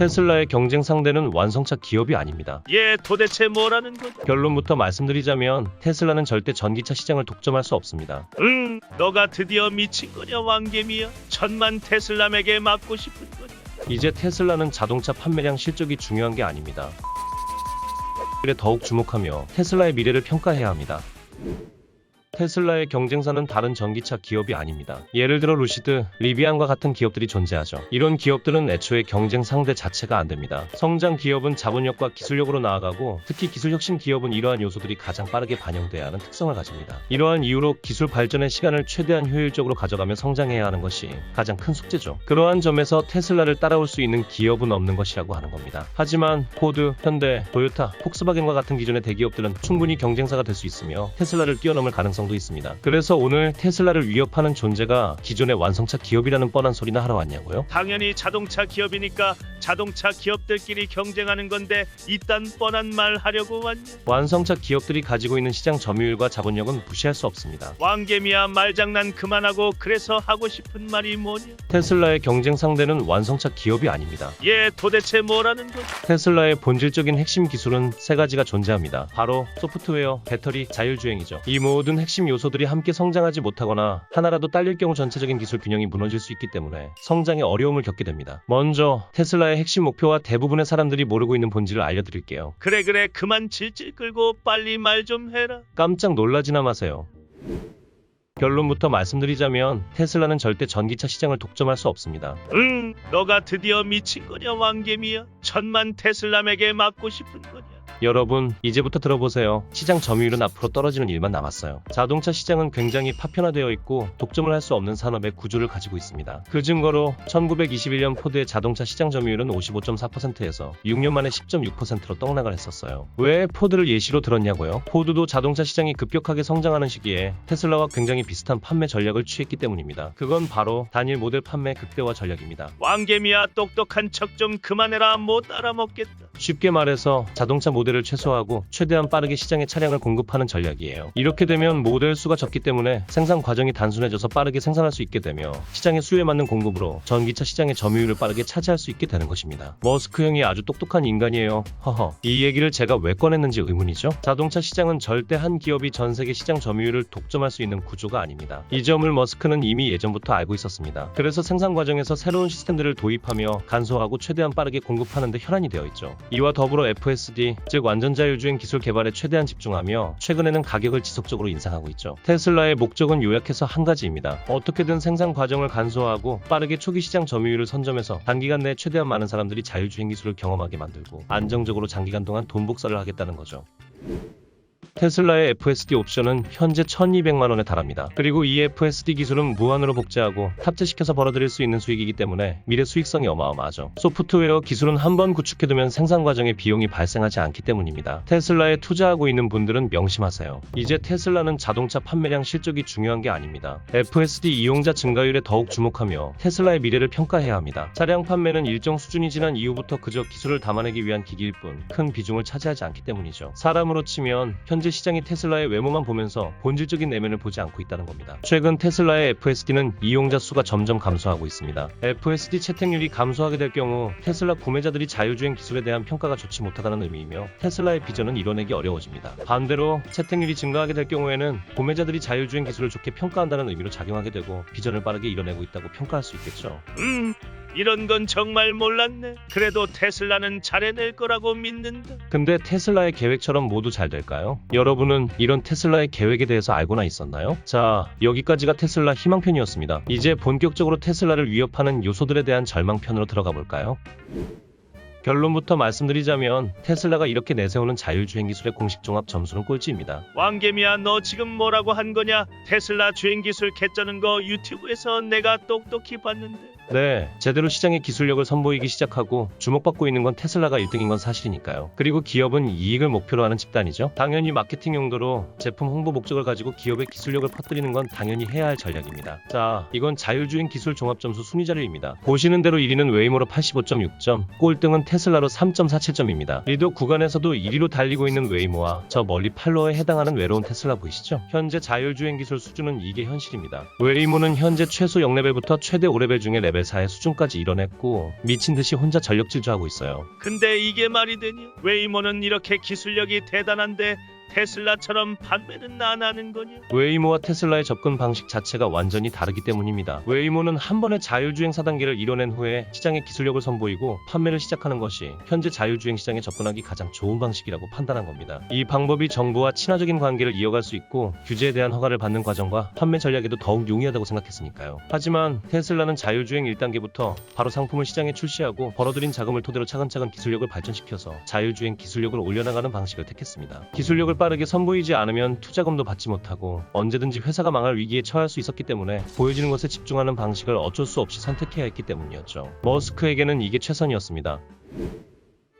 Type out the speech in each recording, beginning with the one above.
테슬라의 경쟁 상대는 완성차 기업이 아닙니다. 얘 도대체 뭐라는 거야? 결론부터 말씀드리자면 테슬라는 절대 전기차 시장을 독점할 수 없습니다. 너가 드디어 미친 거냐 왕개미야? 천만 테슬라맥에 맞고 싶은 거냐? 이제 테슬라는 자동차 판매량 실적이 중요한 게 아닙니다. 에 더욱 주목하며 테슬라의 미래를 평가해야 합니다. 테슬라의 경쟁사는 다른 전기차 기업이 아닙니다. 예를 들어 루시드, 리비안과 같은 기업들이 존재하죠. 이런 기업들은 애초에 경쟁 상대 자체가 안 됩니다. 성장 기업은 자본력과 기술력으로 나아가고 특히 기술 혁신 기업은 이러한 요소들이 가장 빠르게 반영돼야 하는 특성을 가집니다. 이러한 이유로 기술 발전의 시간을 최대한 효율적으로 가져가며 성장해야 하는 것이 가장 큰 숙제죠. 그러한 점에서 테슬라를 따라올 수 있는 기업은 없는 것이라고 하는 겁니다. 하지만 포드, 현대, 토요타, 폭스바겐과 같은 기존의 대기업들은 충분히 경쟁사가 될 수 있으며 테슬라를 뛰어넘을 가능성도 있습니다. 그래서 오늘 테슬라를 위협하는 존재가 기존의 완성차 기업이라는 뻔한 소리나 하러 왔냐고요? 당연히 자동차 기업이니까 자동차 기업들끼리 경쟁하는 건데 이딴 뻔한 말 하려고 왔냐? 완성차 기업들이 가지고 있는 시장 점유율과 자본력은 무시할 수 없습니다. 왕개미야 말장난 그만하고 그래서 하고 싶은 말이 뭐냐? 테슬라의 경쟁 상대는 완성차 기업이 아닙니다. 얘 도대체 뭐라는 거야? 테슬라의 본질적인 핵심 기술은 세 가지가 존재합니다. 바로 소프트웨어, 배터리, 자율주행이죠. 이 모든 핵심 요소들이 함께 성장하지 못하거나 하나라도 딸릴 경우 전체적인 기술 균형이 무너질 수 있기 때문에 성장에 어려움을 겪게 됩니다. 먼저 테슬라의 핵심 목표와 대부분의 사람들이 모르고 있는 본질을 알려드릴게요. 그래 그만 질질 끌고 빨리 말 좀 해라. 깜짝 놀라지나 마세요. 결론부터 말씀드리자면 테슬라는 절대 전기차 시장을 독점할 수 없습니다. 너가 드디어 미친 거냐 왕개미야? 천만 테슬라맥에 맞고 싶은 거냐? 여러분 이제부터 들어보세요. 시장 점유율은 앞으로 떨어지는 일만 남았어요. 자동차 시장은 굉장히 파편화되어 있고 독점을 할 수 없는 산업의 구조를 가지고 있습니다. 그 증거로 1921년 포드의 자동차 시장 점유율은 55.4%에서 6년 만에 10.6%로 떡락을 했었어요. 왜 포드를 예시로 들었냐고요? 포드도 자동차 시장이 급격하게 성장하는 시기에 테슬라와 굉장히 비슷한 판매 전략을 취했기 때문입니다. 그건 바로 단일 모델 판매 극대화 전략입니다. 왕개미야 똑똑한 척 좀 그만해라. 못 알아먹겠다. 쉽게 말해서 자동차 모델을 최소화하고 최대한 빠르게 시장에 차량을 공급하는 전략이에요. 이렇게 되면 모델 수가 적기 때문에 생산 과정이 단순해져서 빠르게 생산할 수 있게 되며 시장의 수요에 맞는 공급으로 전기차 시장의 점유율을 빠르게 차지할 수 있게 되는 것입니다. 머스크 형이 아주 똑똑한 인간이에요. 허허. 이 얘기를 제가 왜 꺼냈는지 의문이죠? 자동차 시장은 절대 한 기업이 전 세계 시장 점유율을 독점할 수 있는 구조가 아닙니다. 이 점을 머스크는 이미 예전부터 알고 있었습니다. 그래서 생산 과정에서 새로운 시스템들을 도입하며 간소화하고 최대한 빠르게 공급하는 데 혈안이 되어 있죠. 이와 더불어 FSD, 즉 완전 자율주행 기술 개발에 최대한 집중하며 최근에는 가격을 지속적으로 인상하고 있죠. 테슬라의 목적은 요약해서 한 가지입니다. 어떻게든 생산 과정을 간소화하고 빠르게 초기 시장 점유율을 선점해서 단기간 내에 최대한 많은 사람들이 자율주행 기술을 경험하게 만들고 안정적으로 장기간 동안 돈 복사를 하겠다는 거죠. 테슬라의 FSD 옵션은 현재 1200만원에 달합니다. 그리고 이 FSD 기술은 무한으로 복제하고 탑재시켜서 벌어들일 수 있는 수익이기 때문에 미래 수익성이 어마어마하죠. 소프트웨어 기술은 한번 구축해두면 생산 과정에 비용이 발생하지 않기 때문입니다. 테슬라에 투자하고 있는 분들은 명심하세요. 이제 테슬라는 자동차 판매량 실적이 중요한 게 아닙니다. FSD 이용자 증가율에 더욱 주목하며 테슬라의 미래를 평가해야 합니다. 차량 판매는 일정 수준이 지난 이후부터 그저 기술을 담아내기 위한 기기일 뿐 큰 비중을 차지하지 않기 때문이죠. 사람으로 치면 현재 시장이 테슬라의 외모만 보면서 본질적인 내면을 보지 않고 있다는 겁니다. 최근 테슬라의 FSD는 이용자 수가 점점 감소하고 있습니다. FSD 채택률이 감소하게 될 경우 테슬라 구매자들이 자율주행 기술에 대한 평가가 좋지 못하다는 의미이며 테슬라의 비전은 이뤄내기 어려워집니다. 반대로 채택률이 증가하게 될 경우에는 구매자들이 자율주행 기술을 좋게 평가한다는 의미로 작용하게 되고 비전을 빠르게 이뤄내고 있다고 평가할 수 있겠죠. 이런 건 정말 몰랐네. 그래도 테슬라는 잘해낼 거라고 믿는다. 근데 테슬라의 계획처럼 모두 잘 될까요? 여러분은 이런 테슬라의 계획에 대해서 알고나 있었나요? 자, 여기까지가 테슬라 희망편이었습니다. 이제 본격적으로 테슬라를 위협하는 요소들에 대한 절망편으로 들어가 볼까요? 결론부터 말씀드리자면 테슬라가 이렇게 내세우는 자율주행 기술의 공식 종합 점수는 꼴찌입니다. 왕개미야 너 지금 뭐라고 한 거냐? 테슬라 주행 기술 개쩌는 거 유튜브에서 내가 똑똑히 봤는데. 네, 제대로 시장의 기술력을 선보이기 시작하고 주목받고 있는 건 테슬라가 1등인 건 사실이니까요. 그리고 기업은 이익을 목표로 하는 집단이죠. 당연히 마케팅 용도로 제품 홍보 목적을 가지고 기업의 기술력을 퍼뜨리는 건 당연히 해야 할 전략입니다. 자, 이건 자율주행 기술 종합점수 순위 자료입니다. 보시는 대로 1위는 웨이모로 85.6점, 꼴등은 테슬라로 3.47점입니다. 리더 구간에서도 1위로 달리고 있는 웨이모와 저 멀리 팔로어에 해당하는 외로운 테슬라 보이시죠? 현재 자율주행 기술 수준은 이게 현실입니다. 웨이모는 현재 최소 0레벨부터 최대 5레벨 중에 레벨 레벨 4의 수준까지 이뤄냈고 미친 듯이 혼자 전력 질주하고 있어요. 근데 이게 말이 되니? 웨이모는 이렇게 기술력이 대단한데 테슬라처럼 판매는 안 하는 거냐? 웨이모와 테슬라의 접근 방식 자체가 완전히 다르기 때문입니다. 웨이모는 한 번에 자율주행 4단계를 이뤄낸 후에 시장의 기술력을 선보이고 판매를 시작하는 것이 현재 자율주행 시장에 접근하기 가장 좋은 방식이라고 판단한 겁니다. 이 방법이 정부와 친화적인 관계를 이어갈 수 있고 규제에 대한 허가를 받는 과정과 판매 전략에도 더욱 용이하다고 생각했으니까요. 하지만 테슬라는 자율주행 1단계부터 바로 상품을 시장에 출시하고 벌어들인 자금을 토대로 차근차근 기술력을 발전시켜서 자율주행 기술력을 올려나가는 방식을 택했습니다. 기술력을 빠르게 선보이지 않으면 투자금도 받지 못하고 언제든지 회사가 망할 위기에 처할 수 있었기 때문에 보여지는 것에 집중하는 방식을 어쩔 수 없이 선택해야 했기 때문이었죠. 머스크에게는 이게 최선이었습니다.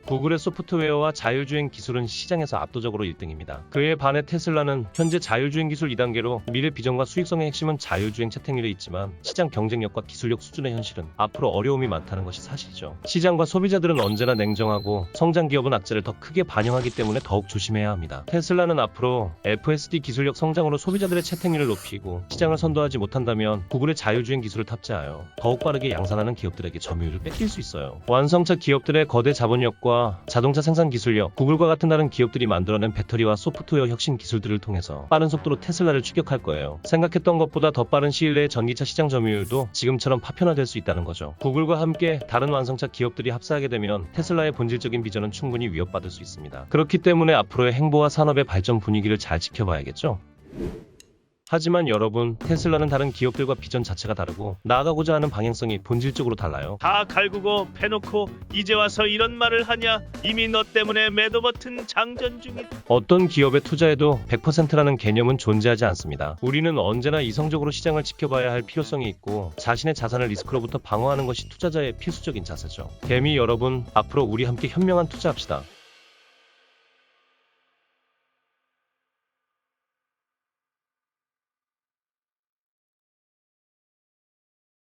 구글의 소프트웨어와 자율주행 기술은 시장에서 압도적으로 1등입니다. 그에 반해 테슬라는 현재 자율주행 기술 2단계로 미래 비전과 수익성의 핵심은 자율주행 채택률에 있지만 시장 경쟁력과 기술력 수준의 현실은 앞으로 어려움이 많다는 것이 사실이죠. 시장과 소비자들은 언제나 냉정하고 성장 기업은 악재를 더 크게 반영하기 때문에 더욱 조심해야 합니다. 테슬라는 앞으로 FSD 기술력 성장으로 소비자들의 채택률을 높이고 시장을 선도하지 못한다면 구글의 자율주행 기술을 탑재하여 더욱 빠르게 양산하는 기업들에게 점유율을 뺏길 수 있어요. 완성차 기업들의 거대 자본력과 자동차 생산 기술력, 구글과 같은 다른 기업들이 만들어낸 배터리와 소프트웨어 혁신 기술들을 통해서 빠른 속도로 테슬라를 추격할 거예요. 생각했던 것보다 더 빠른 시일 내에 전기차 시장 점유율도 지금처럼 파편화될 수 있다는 거죠. 구글과 함께 다른 완성차 기업들이 합사하게 되면 테슬라의 본질적인 비전은 충분히 위협받을 수 있습니다. 그렇기 때문에 앞으로의 행보와 산업의 발전 분위기를 잘 지켜봐야겠죠. 하지만 여러분, 테슬라는 다른 기업들과 비전 자체가 다르고 나아가고자 하는 방향성이 본질적으로 달라요. 다 갈구고 패놓고 이제 와서 이런 말을 하냐? 이미 너 때문에 매도 버튼 장전 중이다. 어떤 기업에 투자해도 100%라는 개념은 존재하지 않습니다. 우리는 언제나 이성적으로 시장을 지켜봐야 할 필요성이 있고 자신의 자산을 리스크로부터 방어하는 것이 투자자의 필수적인 자세죠. 개미 여러분, 앞으로 우리 함께 현명한 투자합시다.